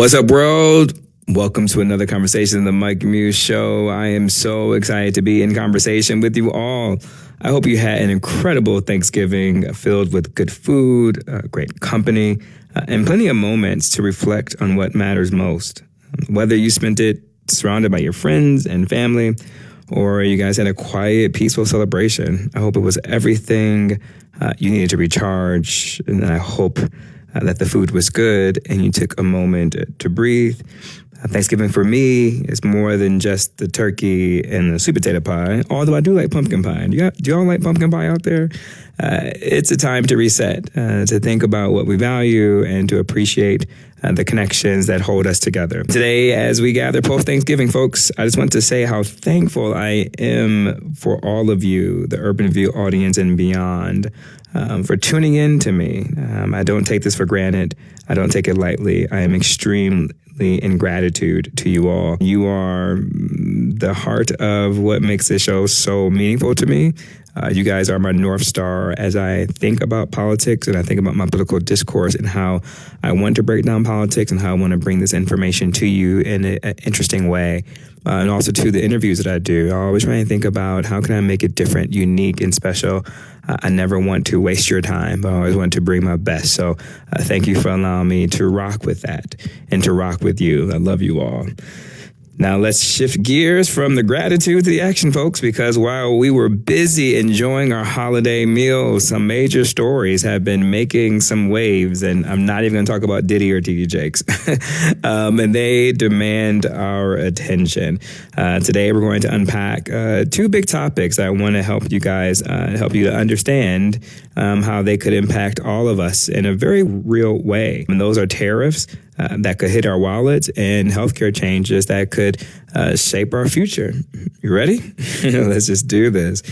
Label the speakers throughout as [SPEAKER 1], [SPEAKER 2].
[SPEAKER 1] What's up, world? Welcome to another conversation in the Muse Show. I am so excited to be in conversation with you all. I hope you had an incredible Thanksgiving filled with good food, great company, and plenty of moments to reflect on what matters most. Whether you spent it surrounded by your friends and family, or you guys had a quiet, peaceful celebration, I hope it was everything you needed to recharge, and I hope that the food was good and you took a moment to breathe. Thanksgiving for me is more than just the turkey and the sweet potato pie, although I do like pumpkin pie. Do y'all like pumpkin pie out there? It's a time to reset, to think about what we value and to appreciate the connections that hold us together. Today, as we gather post-Thanksgiving, folks, I just want to say how thankful I am for all of you, the Urban View audience and beyond, for tuning in to me. I don't take this for granted. I don't take it lightly. I am extremely in gratitude to you all. You are the heart of what makes this show so meaningful to me. You guys are my North Star as I think about politics and I think about my political discourse and how I want to break down politics and how I want to bring this information to you in an interesting way. And also to the interviews that I do. I always try and think about how can I make it different, unique, and special. I never want to waste your time, but I always want to bring my best. So thank you for allowing me to rock with that and to rock with you. I love you all. Now let's shift gears from the gratitude to the action, folks, because while we were busy enjoying our holiday meals, some major stories have been making some waves, and I'm not even going to talk about Diddy or TD Jakes, and they demand our attention. Today we're going to unpack two big topics that I want to help you guys, help you to understand how they could impact all of us in a very real way. And those are tariffs that could hit our wallets and healthcare changes that could shape our future. You ready? Let's just do this.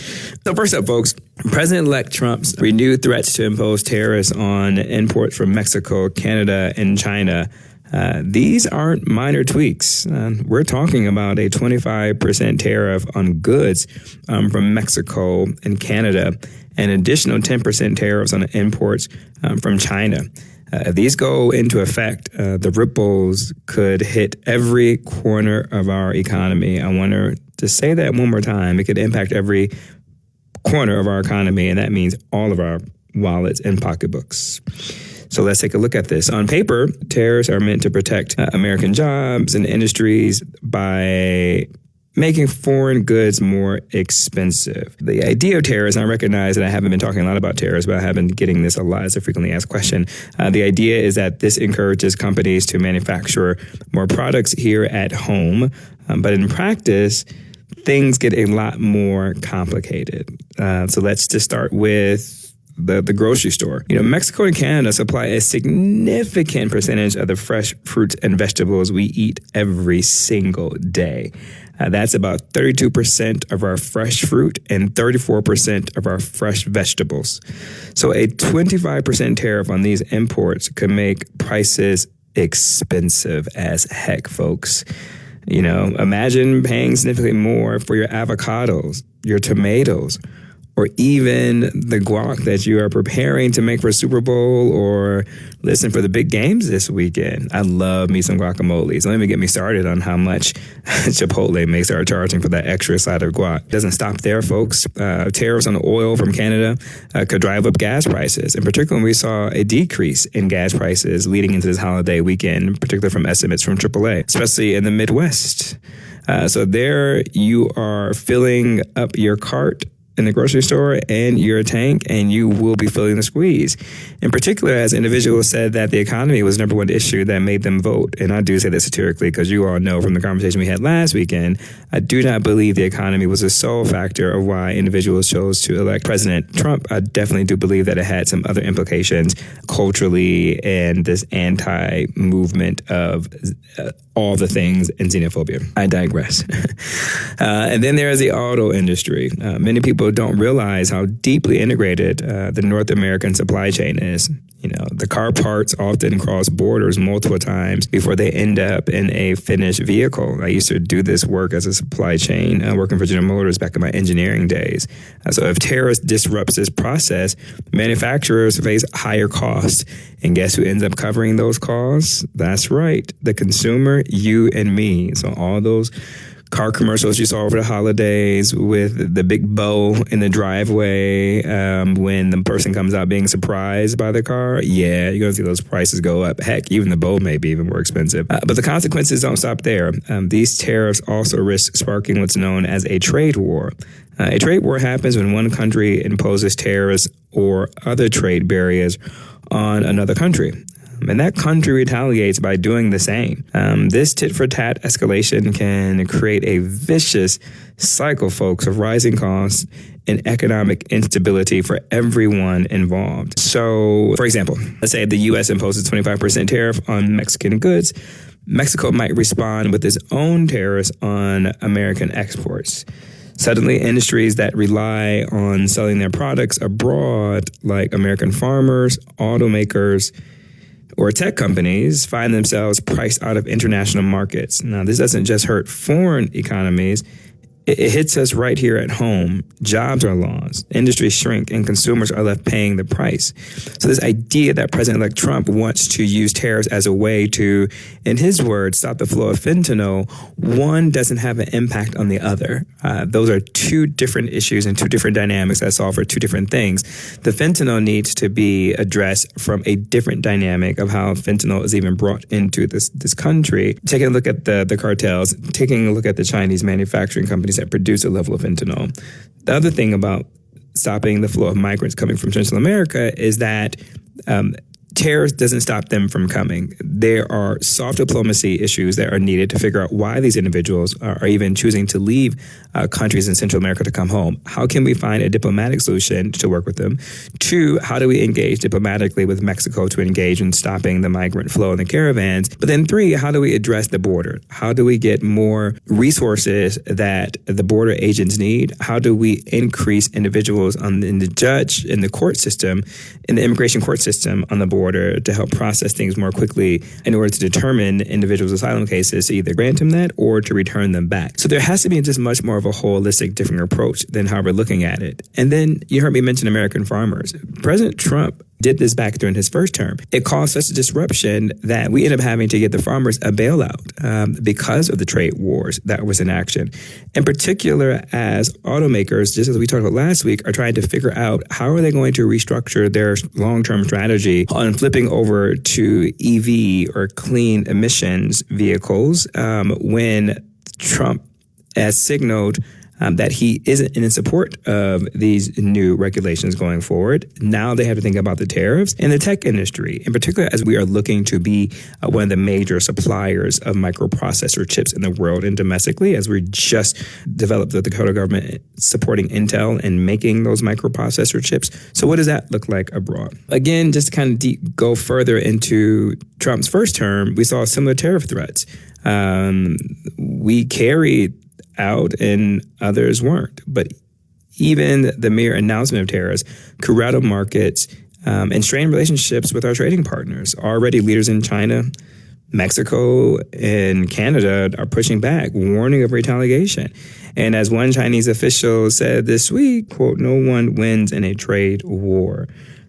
[SPEAKER 1] So first up, folks, President-elect Trump's renewed threats to impose tariffs on imports from Mexico, Canada, and China. These aren't minor tweaks. We're talking about a 25% tariff on goods from Mexico and Canada, and additional 10% tariffs on imports from China. If these go into effect, the ripples could hit every corner of our economy. I want to say that one more time. It could impact every corner of our economy, and that means all of our wallets and pocketbooks. So let's take a look at this. On paper, tariffs are meant to protect American jobs and industries by making foreign goods more expensive. The idea of tariffs, and I recognize that I haven't been talking a lot about tariffs, but I have been getting this a lot as a frequently asked question. The idea is that this encourages companies to manufacture more products here at home, but in practice, things get a lot more complicated. So let's just start with the grocery store. Mexico and Canada supply a significant percentage of the fresh fruits and vegetables we eat every single day. That's about 32% of our fresh fruit and 34% of our fresh vegetables. So a 25% tariff on these imports could make prices expensive as heck, folks. Imagine paying significantly more for your avocados, your tomatoes, or even the guac that you are preparing to make for Super Bowl or listen for the big games this weekend. I love me some guacamole. So let me get me started on how much Chipotle may start charging for that extra side of guac. Doesn't stop there, folks. Tariffs on oil from Canada could drive up gas prices. In particular, we saw a decrease in gas prices leading into this holiday weekend, particularly from estimates from AAA, especially in the Midwest. So there you are filling up your cart in the grocery store and your tank, and you will be feeling the squeeze. In particular, as individuals said that the economy was the number one issue that made them vote. And I do say this satirically because you all know from the conversation we had last weekend, I do not believe the economy was a sole factor of why individuals chose to elect President Trump. I definitely do believe that it had some other implications culturally and this anti-movement of all the things and xenophobia. I digress. And then there is the auto industry. Many people don't realize how deeply integrated the North American supply chain is. The car parts often cross borders multiple times before they end up in a finished vehicle. I used to do this work as a supply chain, working for General Motors back in my engineering days. So if tariffs disrupts this process, manufacturers face higher costs. And guess who ends up covering those costs? That's right, the consumer, you and me. So all those car commercials you saw over the holidays with the big bow in the driveway when the person comes out being surprised by the car, yeah, you're going to see those prices go up. Heck, even the bow may be even more expensive. But the consequences don't stop there. These tariffs also risk sparking what's known as a trade war. A trade war happens when one country imposes tariffs or other trade barriers on another country. And that country retaliates by doing the same. This tit-for-tat escalation can create a vicious cycle, folks, of rising costs and economic instability for everyone involved. So, for example, let's say the U.S. imposes 25% tariff on Mexican goods. Mexico might respond with its own tariffs on American exports. Suddenly, industries that rely on selling their products abroad, like American farmers, automakers, or tech companies, find themselves priced out of international markets. Now, this doesn't just hurt foreign economies. It hits us right here at home. Jobs are lost, industries shrink, and consumers are left paying the price. So this idea that President-elect Trump wants to use tariffs as a way to, in his words, stop the flow of fentanyl, one doesn't have an impact on the other. Those are two different issues and two different dynamics that solve for two different things. The fentanyl needs to be addressed from a different dynamic of how fentanyl is even brought into this country. Taking a look at the cartels, taking a look at the Chinese manufacturing companies that produce a level of fentanyl. The other thing about stopping the flow of migrants coming from Central America is that tariffs doesn't stop them from coming. There are soft diplomacy issues that are needed to figure out why these individuals are even choosing to leave countries in Central America to come home. How can we find a diplomatic solution to work with them? Two, how do we engage diplomatically with Mexico to engage in stopping the migrant flow in the caravans? But then three, how do we address the border? How do we get more resources that the border agents need? How do we increase individuals in the judge, in the court system, in the immigration court system on the border to help process things more quickly in order to determine individuals' asylum cases, to either grant them that or to return them back? So there has to be just much more of a holistic, different approach than how we're looking at it. And then you heard me mention American farmers. President Trump did this back during his first term. It caused such a disruption that we ended up having to get the farmers a bailout because of the trade wars that was in action. In particular, as automakers, just as we talked about last week, are trying to figure out how are they going to restructure their long-term strategy on flipping over to EV or clean emissions vehicles when Trump has signaled that he isn't in support of these new regulations going forward. Now they have to think about the tariffs and the tech industry, in particular, as we are looking to be one of the major suppliers of microprocessor chips in the world and domestically, as we just developed the Dakota government supporting Intel and making those microprocessor chips. So what does that look like abroad? Again, just to kind of go further into Trump's first term, we saw similar tariff threats. We carried out and others weren't. But even the mere announcement of tariffs could rattle markets and strain relationships with our trading partners. Already leaders in China, Mexico, and Canada are pushing back, warning of retaliation. And as one Chinese official said this week, quote, "No one wins in a trade war."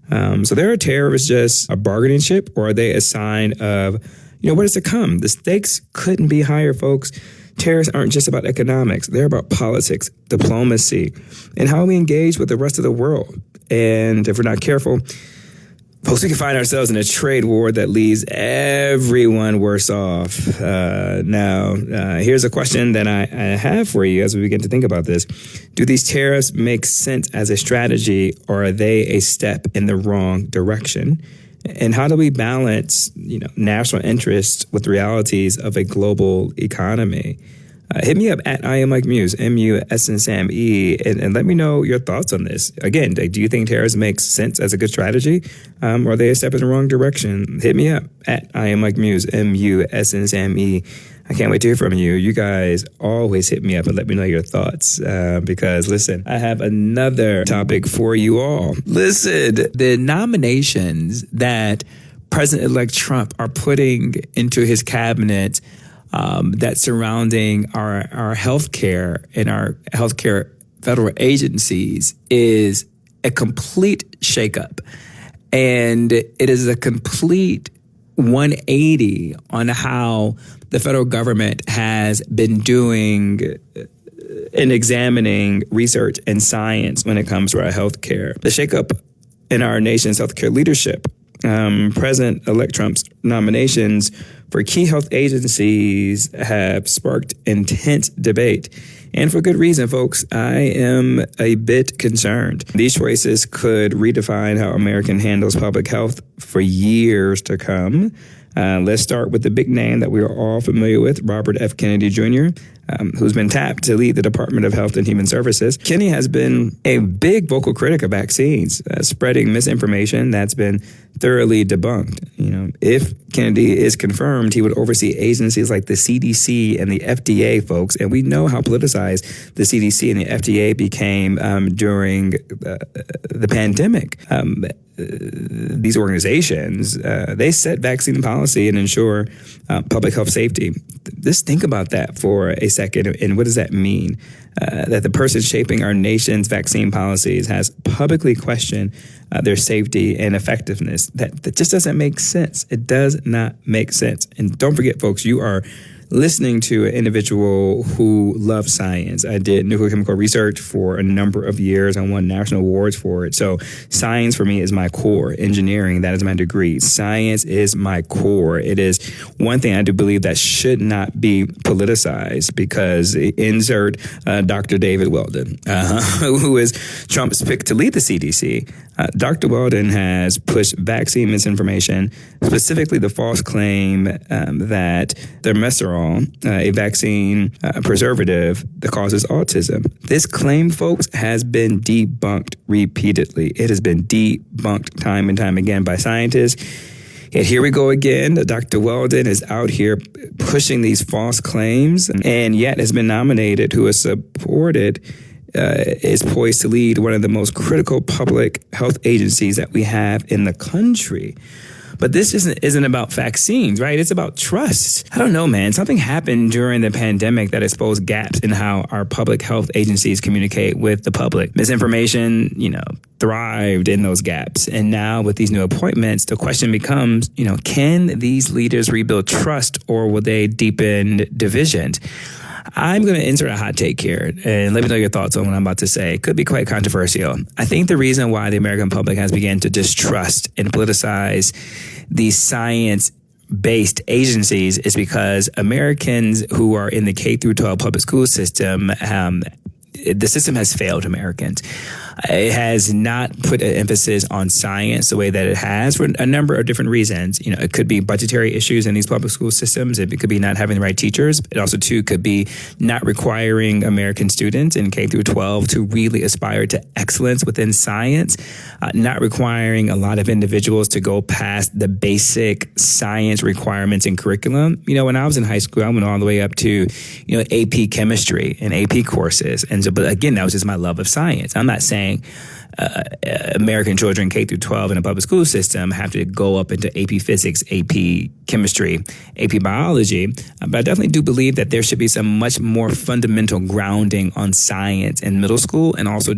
[SPEAKER 1] So there are tariffs just a bargaining chip, or are they a sign of, what is to come? The stakes couldn't be higher, folks. Tariffs aren't just about economics. They're about politics, diplomacy, and how we engage with the rest of the world. And if we're not careful, folks, we can find ourselves in a trade war that leaves everyone worse off. Now, here's a question that I have for you as we begin to think about this. Do these tariffs make sense as a strategy, or are they a step in the wrong direction? And how do we balance, national interests with realities of a global economy? Hit me up at I am Mike Muse, MUSE, and let me know your thoughts on this. Again, do you think tariffs make sense as a good strategy, or are they a step in the wrong direction? Hit me up at I am Mike Muse, MUSE. I can't wait to hear from you. You guys always hit me up and let me know your thoughts because, listen, I have another topic for you all. Listen, the nominations that President-elect Trump are putting into his cabinet that's surrounding our healthcare and our healthcare federal agencies is a complete shakeup. And it is a complete 180 on how the federal government has been doing and examining research and science when it comes to our healthcare. The shakeup in our nation's healthcare leadership. President-elect Trump's nominations for key health agencies have sparked intense debate. And for good reason, folks. I am a bit concerned. These choices could redefine how America handles public health for years to come. Let's start with the big name that we are all familiar with, Robert F. Kennedy Jr., who's been tapped to lead the Department of Health and Human Services. Kennedy has been a big vocal critic of vaccines, spreading misinformation that's been thoroughly debunked. If Kennedy is confirmed, he would oversee agencies like the CDC and the FDA, folks. And we know how politicized the CDC and the FDA became during the pandemic. These organizations, they set vaccine policy and ensure public health safety. Just think about that for a second. And what does that mean? That the person shaping our nation's vaccine policies has publicly questioned their safety and effectiveness. That just doesn't make sense. It does not make sense. And don't forget, folks, you are listening to an individual who loves science. I did nuclear chemical research for a number of years. I won national awards for it. So science for me is my core. Engineering, that is my degree. Science is my core. It is one thing I do believe that should not be politicized because insert Dr. David Weldon, who is Trump's pick to lead the CDC. Dr. Weldon has pushed vaccine misinformation, specifically the false claim that thimerosal, a vaccine preservative that causes autism. This claim, folks, has been debunked repeatedly. It has been debunked time and time again by scientists. And here we go again. Dr. Weldon is out here pushing these false claims and yet has been nominated, who is supported, is poised to lead one of the most critical public health agencies that we have in the country. But this isn't about vaccines, right? It's about trust. I don't know, man. Something happened during the pandemic that exposed gaps in how our public health agencies communicate with the public. Misinformation, thrived in those gaps. And now with these new appointments, the question becomes, can these leaders rebuild trust or will they deepen divisions? I'm going to insert a hot take here and let me know your thoughts on what I'm about to say. It could be quite controversial. I think the reason why the American public has begun to distrust and politicize these science-based agencies is because Americans who are in the K through 12 public school system, the system has failed Americans. It has not put an emphasis on science the way that it has for a number of different reasons. It could be budgetary issues in these public school systems. It could be not having the right teachers. It also, too, could be not requiring American students in K through 12 to really aspire to excellence within science, not requiring a lot of individuals to go past the basic science requirements in curriculum. When I was in high school, I went all the way up to, AP chemistry and AP courses. And so, but again, that was just my love of science. I'm not saying American children K through 12 in a public school system have to go up into AP physics, AP chemistry, AP biology. But I definitely do believe that there should be some much more fundamental grounding on science in middle school and also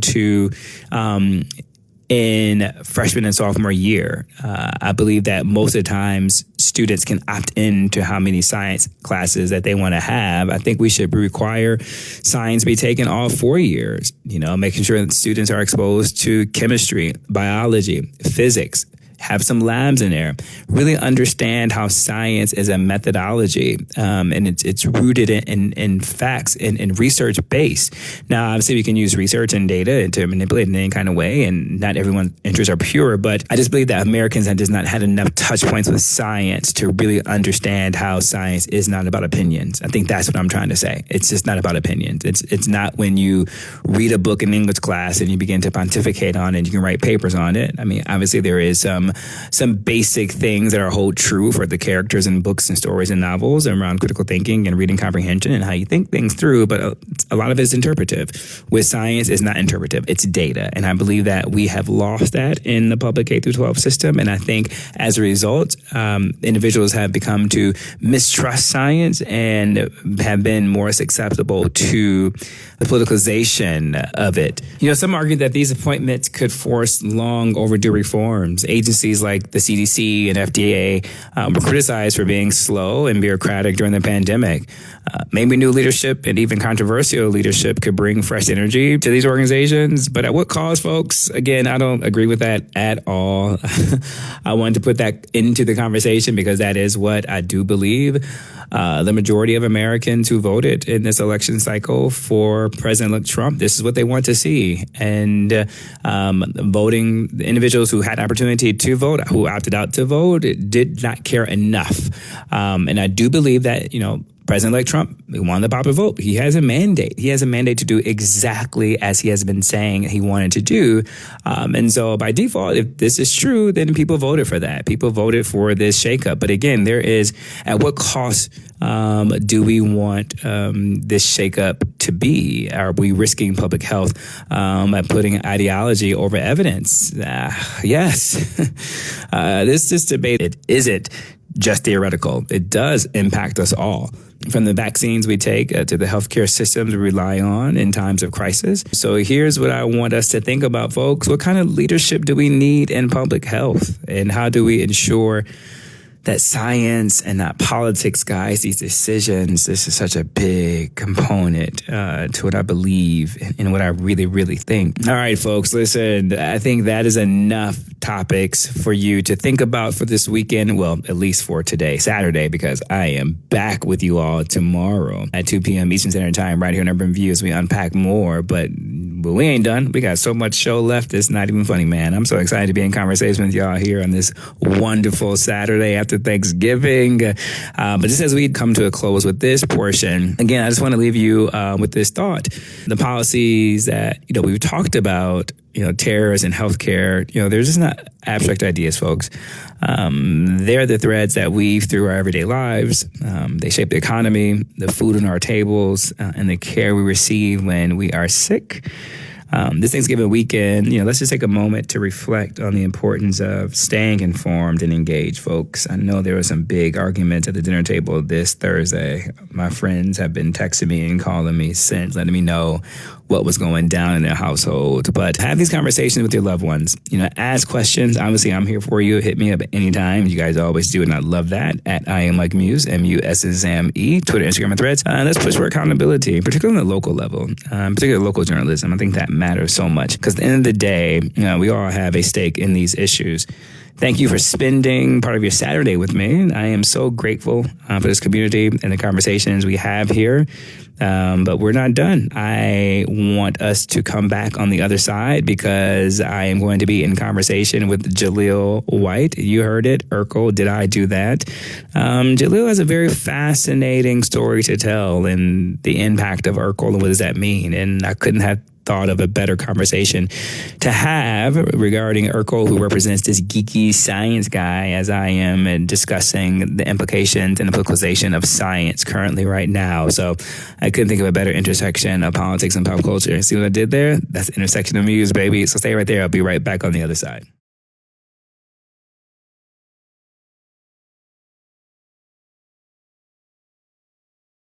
[SPEAKER 1] in freshman and sophomore year. I believe that most of the times students can opt into how many science classes that they want to have. I think we should require science be taken all 4 years, making sure that students are exposed to chemistry, biology, physics, have some labs in there, really understand how science is a methodology, and it's rooted in facts and research based. Now, obviously, we can use research and data to manipulate in any kind of way, and not everyone's interests are pure, but I just believe that Americans have just not had enough touch points with science to really understand how science is not about opinions. I think that's what I'm trying to say. It's just not about opinions. It's not when you read a book in English class and you begin to pontificate on it, you can write papers on it. I mean, obviously, there is some some basic things that are hold true for the characters in books and stories and novels around critical thinking and reading comprehension and how you think things through. But a lot of it is interpretive. With science, it's not interpretive, it's data. And I believe that we have lost that in the public K through 12 system. And I think as a result, individuals have become to mistrust science and have been more susceptible to the politicalization of it. Some argue that these appointments could force long overdue reforms. Agencies like the CDC and FDA were criticized for being slow and bureaucratic during the pandemic. Maybe new leadership and even controversial leadership could bring fresh energy to these organizations. But at what cost, folks? Again, I don't agree with that at all. I wanted to put that into the conversation because that is what I do believe. The majority of Americans who voted in this election cycle for President Trump, this is what they want to see. And voting, the individuals who had an opportunity to vote, who opted out to vote, did not care enough. And I do believe that, President-elect Trump won the popular vote. He has a mandate. He has a mandate to do exactly as he has been saying he wanted to do. And so by default, if this is true, then people voted for that. People voted for this shakeup. But again, there is, at what cost do we want this shakeup to be? Are we risking public health by putting ideology over evidence? Yes. This debate, it isn't just theoretical. It does impact us all. From the vaccines we take to the healthcare systems we rely on in times of crisis. So here's what I want us to think about, folks. What kind of leadership do we need in public health? And how do we ensure that science and not politics guides these decisions? This is such a big component to what I believe and what I really, really think. All right, folks, listen, I think that is enough topics for you to think about for this weekend. Well, at least for today, Saturday, because I am back with you all tomorrow at 2 p.m. Eastern Standard Time right here on Urban View as we unpack more. But we ain't done. We got so much show left. It's not even funny, man. I'm so excited to be in conversation with y'all here on this wonderful Saturday after Thanksgiving. But just as we come to a close with this portion, again, I just want to leave you with this thought. The policies that, we've talked about, terrorists and healthcare, they're just not abstract ideas, folks. They're the threads that weave through our everyday lives. They shape the economy, the food on our tables, and the care we receive when we are sick. This Thanksgiving weekend, let's just take a moment to reflect on the importance of staying informed and engaged, folks. I know there were some big arguments at the dinner table this Thursday. My friends have been texting me and calling me since, letting me know what was going down in their household. But have these conversations with your loved ones. Ask questions. Obviously, I'm here for you. Hit me up at any time. You guys always do, and I love that. At I am like Muse, M-U-S-S-M-E, Twitter, Instagram, and Threads. Let's push for accountability, particularly on the local level, particularly local journalism. I think that matters so much because at the end of the day, we all have a stake in these issues. Thank you for spending part of your Saturday with me. I am so grateful for this community and the conversations we have here. But we're not done. I want us to come back on the other side because I am going to be in conversation with Jaleel White. You heard it. Urkel, did I do that? Jaleel has a very fascinating story to tell and the impact of Urkel and what does that mean? And I couldn't have thought of a better conversation to have regarding Urkel, who represents this geeky science guy, as I am, and discussing the implications and the politicalization of science currently right now. So I couldn't think of a better intersection of politics and pop culture. See what I did there? That's the intersection of Muse, baby. So stay right there. I'll be right back on the other side.